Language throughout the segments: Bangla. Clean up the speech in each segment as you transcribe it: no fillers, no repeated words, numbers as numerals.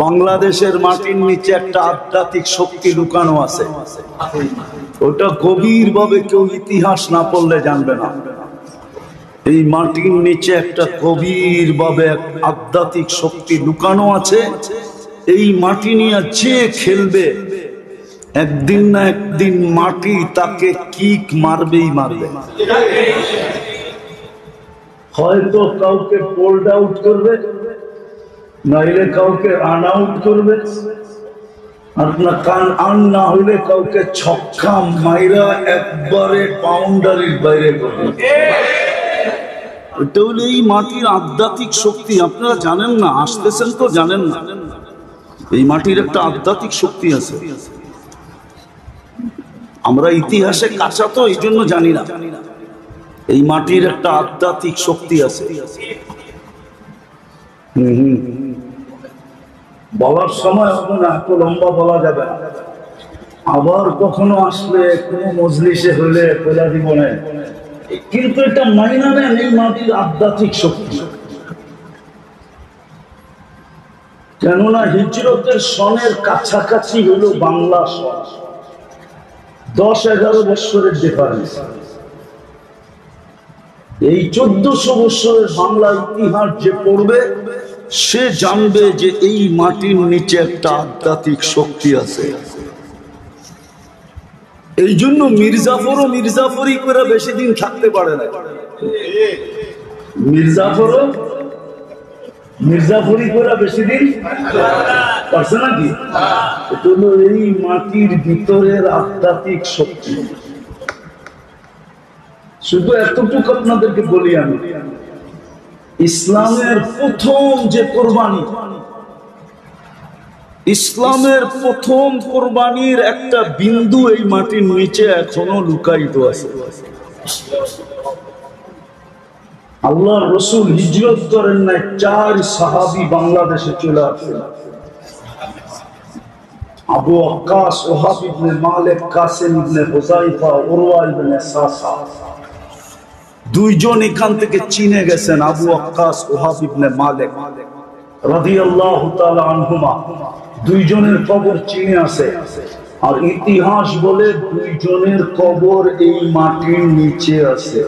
বাংলাদেশের মাটির নিচে একটা আধ্যাত্মিক শক্তি লুকানো আছে, ওটা গভীর ভাবে কেউ ইতিহাস না পড়লে জানবে না। এই মাটির নিচে একটা গভীর ভাবে আধ্যাত্মিক শক্তি লুকানো আছে। এই মাটি নিয়ে যে খেলবে একদিন না একদিন মাটি তাকে কিক মারবেই মারবে। হয়তো কাউকে পোল্ড আউট করবে, নাইলে কাউকে রান আউট করবে, আপনার কান আন না হলে কাউকে ছক্কা মাইরা একবারে বাউন্ডারির বাইরে করবে। এটা হলো এই মাটির আধ্যাত্মিক শক্তি। আপনারা জানেন না, আসতেছেন তো জানেন না, এই মাটির একটা আধ্যাত্মিক শক্তি আছে। আমরা ইতিহাসে কাঁচা তো এই জন্য জানি না, এই মাটির একটা আধ্যাত্মিক শক্তি আছে। বলার সময় হবে না, এত লম্বা বলা যাবে না। আবার কখনো আসলে কোনো মজলিসে হলে খোলা জীবনে, কিন্তু এটা মাইনা নেন এই মাটির আধ্যাত্মিক শক্তি। কেননা হিজরতের সনের কাছাকাছি হলো বাংলা সন, 10-11 বছরের ডিফারেন্স। এই 1400 বছরের বাংলা ইতিহাস যে পড়বে সে জানবে যে এই মাটির নিচে একটা আধ্যাত্মিক শক্তি আছে। এই জন্য মির্জাফরও মির্জাফরি করে বেশি দিন থাকতে পারে না। মির্জাফরও মির্জাফরি করে বেশি দিন পারছে নাকি? এই মাটির ভিতরের আধ্যাত্মিক শক্তি। শুধু এতটুকু আপনাদেরকে বলি, আমি ইসলামের প্রথম যে কোরবানি, ইসলামের প্রথম কোরবানির একটা বিন্দু এই মাটির নিচে এখনো লুকায়িত আছে। আল্লাহর রাসূল হিজরত করেন না, 4 সাহাবী বাংলাদেশে চলে আসেন। আবু ওয়াক্কাস, ওহাব ইবনে মালিক, কাসিম ইবনে হুযাইফা, উরওয়া ইবনে সাসা, দুইজন এখান থেকে চীনে গেছেন। আবু ওয়াক্কাস, ওহাব ইবনে মালিক রাদিয়াল্লাহু তাআলা আনহুমা, দুইজনের কবর চীনে আছে। আর ইতিহাস বলে দুইজনের কবর এই মাটির নিচে আছে।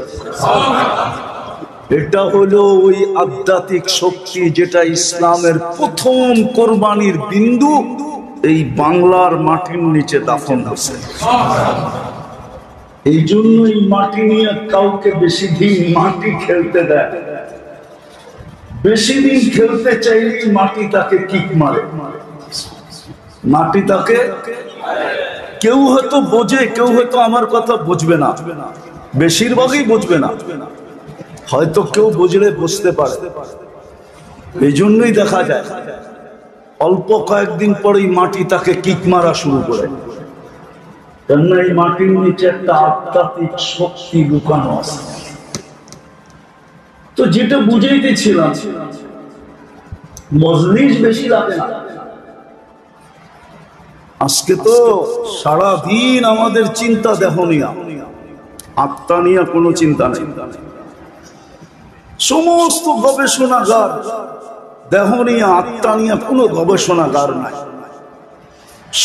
এটা হলো ওই আধ্যাত্মিক শক্তি যেটা ইসলামের প্রথম কোরবানির বিন্দু এই বাংলার মাটির নিচে দাফন আছে। এই জন্য এই মাটি নিয়ে কাউকে বেশি দিন মাটি খেলতে দেয়। বেশি দিন খেলতে চাইলে মাটি তাকে কিক মারে, মাটি তাকে। কেউ হয়তো বোঝে, কেউ হয়তো আমার কথা বুঝবে না, বেশিরভাগই বুঝবে না, হয়তো কেউ বুঝলে বুঝতে পারে। এই জন্যই দেখা যায় অল্প কয়েকদিন পরেই মাটি তাকে কিক মারা শুরু করে। কেননা এই মাটির নিচে একটা আধ্যাত্মিক শক্তি লুকানো আছে। তো যেটা বুঝাইতেছিলাম, মজলিস বেশি লাগে না। আজকে তো সারাদিন আমাদের চিন্তা দেহ নিয়া, আত্মা নিয়ে কোনো চিন্তা নেই। সমস্ত গবেষণাগার দেহ নিয়ে, আত্মা নিয়ে কোনো গবেষণাগার নাই।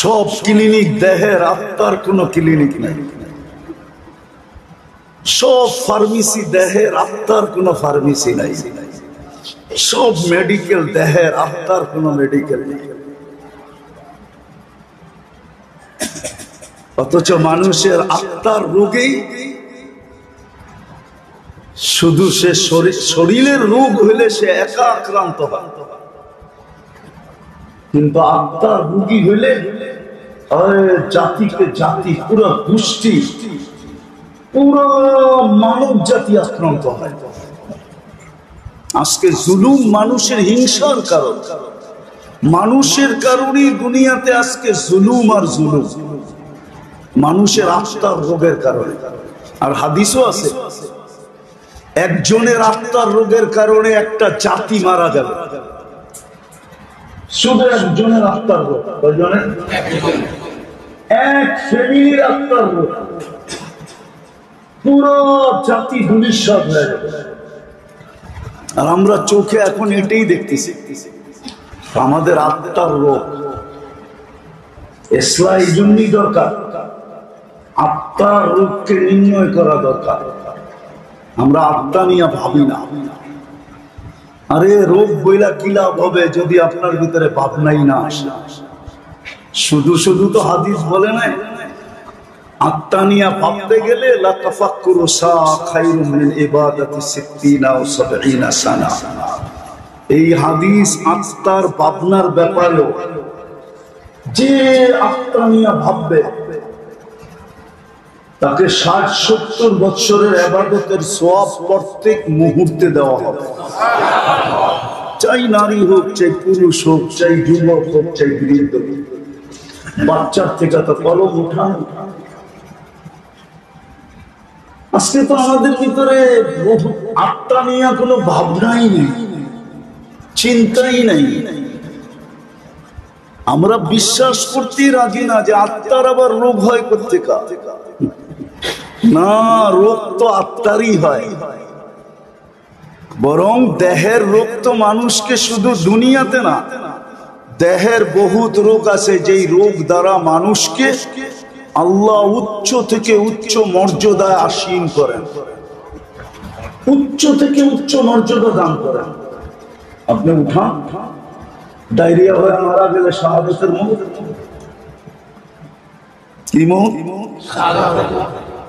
সব ক্লিনিক দেহের, আত্মার কোনো ক্লিনিক নাই। সব ফার্মেসি দেহের, আত্মার কোনো ফার্মেসি নাই। সব মেডিকেল দেহের, আত্মার কোনো মেডিকেল নেই। অথচ মানুষের আত্মার রোগেই শুধু সে শরীরের রোগ হলে সে একা আক্রান্ত হয়, কিন্তু আত্মার রোগী হলে জাতিকে জাতি, পুরো গোষ্ঠী, পুরো মানব জাতি আক্রান্ত হয়। আজকে জুলুম মানুষের হিংসার কারণ, মানুষের কারণেই দুনিয়াতে আজকে জুলুম আর জুলুম, মানুষের আত্মার রোগের কারণে। আর হাদিসও আছে, একজনের আত্মার রোগের কারণে একটা জাতি মারা যাবে। শুধু একজনের আত্মার রোগ, কয়জনের? এক ফ্যামিলির আত্মার রোগ, পুরো জাতি ধূলিসাৎ হয়ে যাবে। আর আমরা চোখে এখন এটাই দেখতেছি। আমাদের আত্মার রোগ, ইসলাম এই জন্যই দরকার, আত্মার রোগকে নির্ণয় করা দরকার। আমরা আত্মা নিয়ে ভাবি না। আরে রোগ বইলা কি লাভ হবে যদি আপনার ভিতরে ভাবনাই না আসে? শুধু শুধু তো হাদিস বলে নাই আত্মা নিয়ে ভাবতে গেলে লা তাফাক্কুরু সা খায়রুম মিন ইবাদাতি 60 আও 70 সানা। এই হাদিস আত্মার ভাবনার ব্যাপারে, যে আত্মা নিয়ে ভাববে তাকে 60-70 বছরের ইবাদতের সওয়াব প্রত্যেক মুহূর্তে দেওয়া হবে। চাই নারী হোক, চাই পুরুষ হোক, চাই যুবক হোক, চাই বৃদ্ধ, বাচ্চার থেকে তো কলম উঠান। আজকে তো আমাদের ভিতরে আত্মা নিয়ে কোনো ভাবনাই নেই, চিন্তাই নেই। আমরা বিশ্বাস করতেই রাজি না যে আত্মার আবার রোগ হয় কোত্থেকে। না, রোগ তো আত্মারই হয়। বরং দেহের রোগ তো মানুষকে শুধু দুনিয়াতে না, দেহের বহুত রোগ আছে যেই রোগ দ্বারা মানুষকে আল্লাহ উচ্চ থেকে উচ্চ মর্যাদায় আসীন করেন, উচ্চ থেকে উচ্চ মর্যাদা দান করেন। আপনি উঠান, ডায়রিয়া হয়ে মারা গেলে শাহাদাতের মউত। কি মউত?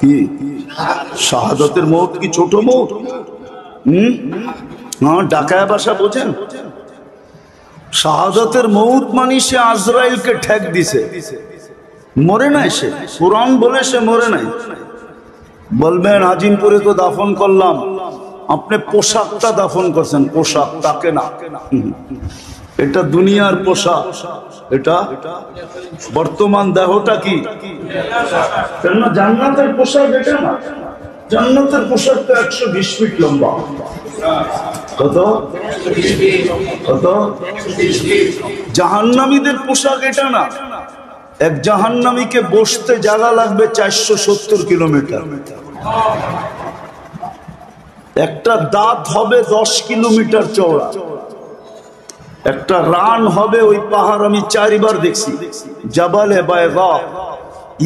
কি শাহাদাতের মউত? কি ছোট মউত? হ্যাঁ, ডাকায়া ভাষা বোঝেন? শাহাদাতের মউত মানে সে আজরাইলকে ঠেক দিছে, মরে নাই। সে কুরআন বলে সে মরে নাই। বলবেন আজিমপুরে তো দাফন করলাম, আপনি পোশাকটা দাফন করছেন, পোশাক তাকে না। এটা দুনিয়ার পোশাক, এটা বর্তমান দেহটা কি জান্নাতের পোশাক? এটা না, জান্নাতের পোশাক তো 120 ফিট লম্বা। কত কত? জাহান্নামীদের পোশাক এটা না। এক জাহান্নামীকে বসতে জায়গা লাগবে 470 কিলোমিটার। একটা দাঁত হবে 10 কিলোমিটার চওড়া। একটা রান হবে, ওই পাহাড় আমি 4 বার দেখছি, জাবালে বায়গা,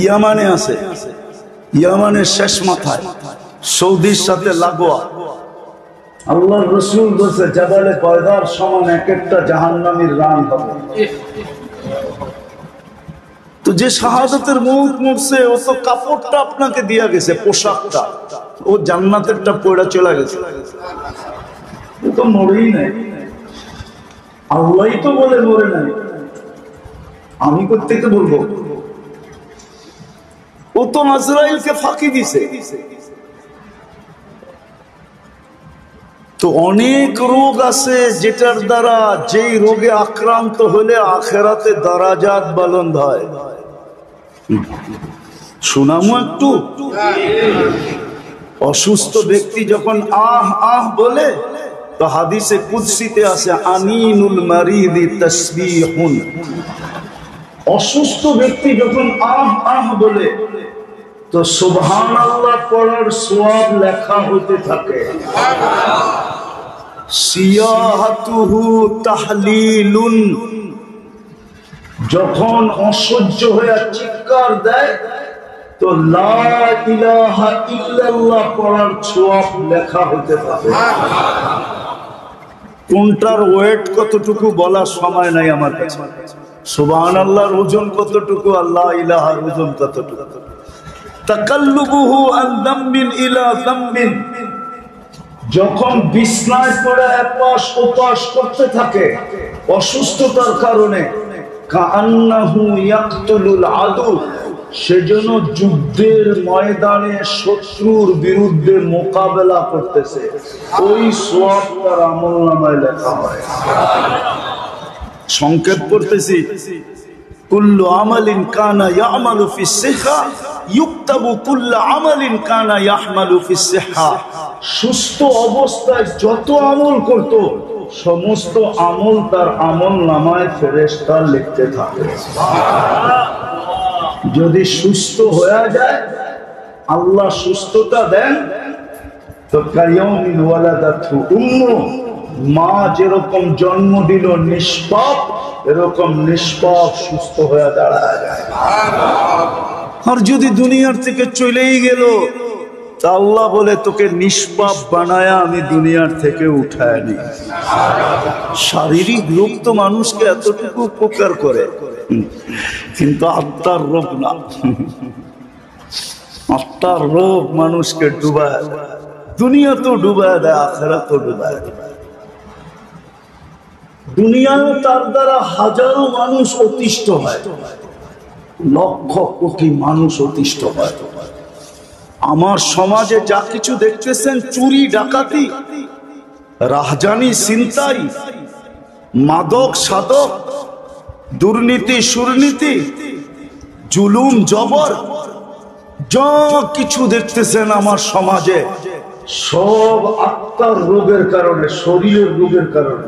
ইয়ামানে আছে, ইয়ামানের শেষ মাথায়, সৌদির সাথে লাগোয়া। আল্লাহর রাসূল বলেছে জাবালে বায়গার সমান এক একটা জাহান্নামীর রান হবে। তো যে শাহাদাতের মউত মরছে, ও তো কাপড়টা আপনাকে দিয়া গেছে, পোশাকটা, ও জান্নাতেরটা পড়া চলে গেছে, ও তো মরেই নাই। আল্লাহই তো বলে মরে নাই, আমি কোত্থেকে বলবো? ও তো আজরাইলকে ফাঁকি দিছে। তো অনেক রোগ আছে যেটার দ্বারা, যেই রোগে আক্রান্ত হলে আখেরাতে দারাজাত বুলন্দ হয়। শুনামো একটু। অসুস্থ ব্যক্তি যখন আহ আহ বলে, তো হাদিসে কুদসিতে আছে আনিনুল মারিদি তাসবিহুন। অসুস্থ ব্যক্তি যখন আহ আহ বলে, তো সুবহানাল্লাহ পড়ার সওয়াব লেখা হতে থাকে। সিয়াহাতুহু তাহলিলুন, যখন অসহ্য হয়ে চিৎকার দেয়, তো লা ইলাহা ইল্লাল্লাহ পড়ার সওয়াব লেখা হতে থাকে। কোনটার ওয়েট কতটুকু বলার সময় নাই আমার কাছে। সুবহানাল্লাহর ওজন কতটুকু, আল্লাহ ইলাহার ওজন কতটুকু। তাকাল্লুবুহু আন যামবিন ইলা যামবিন, যখন বিছনায় পড়ে এপাশ ওপাশ করতে থাকে অসুস্থতার কারণে, কাআন্নাহু ইয়াকতুলুল আদু, সেজন্য যুদ্ধের ময়দানে শত্রুর বিরুদ্ধে মোকাবেলা করতেছে, ওই সওয়াব তার আমলনামায় লেখা হয়। সংক্ষেপ করতেছি, কুল্লু আমালিন কানা ইয়ামালু ফিস সিহা ইউকতাবু কুল্লু আমালিন কানা ইয়াহমালু ফিস সিহা। সুস্থ অবস্থায় যত আমল করত, সমস্ত আমল তার আমলনামায় ফেরেশতা লিখতে থাকে। যদি সুস্থ হয়ে যায়, আল্লাহ সুস্থতা দেন, তো কায়াউমিন ওয়ালাদাতহু উম্মু, মা যেরকম জন্ম দিল নিষ্পাপ, এরকম নিষ্পাপ সুস্থ হয়ে দাঁড়ায় যায়। আর যদি দুনিয়ার থেকে চলেই গেল, তা আল্লাহ বলে তোকে নিষ্পাপ বানায়া আমি দুনিয়ার থেকে উঠায় নি। শারীরিক রোগ তো মানুষকে এতটুকু উপকার করে, কিন্তু আত্মার রোগ না। আত্মার রোগ মানুষকে ডুবায়, দুনিয়া তো ডুবায় দেয়, আখেরাত তো ডুবায় দেয়। দুনিয়ায় তার দ্বারা হাজারো মানুষ অতিষ্ঠ হয়, লক্ষ কোটি মানুষ অতিষ্ঠ হয়। আমার সমাজে যা কিছু দেখতেছেন, চুরি ডাকাতি, রাহজানি ছিনতাই, মাদক সাধক, দুর্নীতি সুরনীতি, জুলুম জবর, যা কিছু দেখতেছেন আমার সমাজে, সব আত্মার রোগের কারণে, শরীরের রোগের কারণে।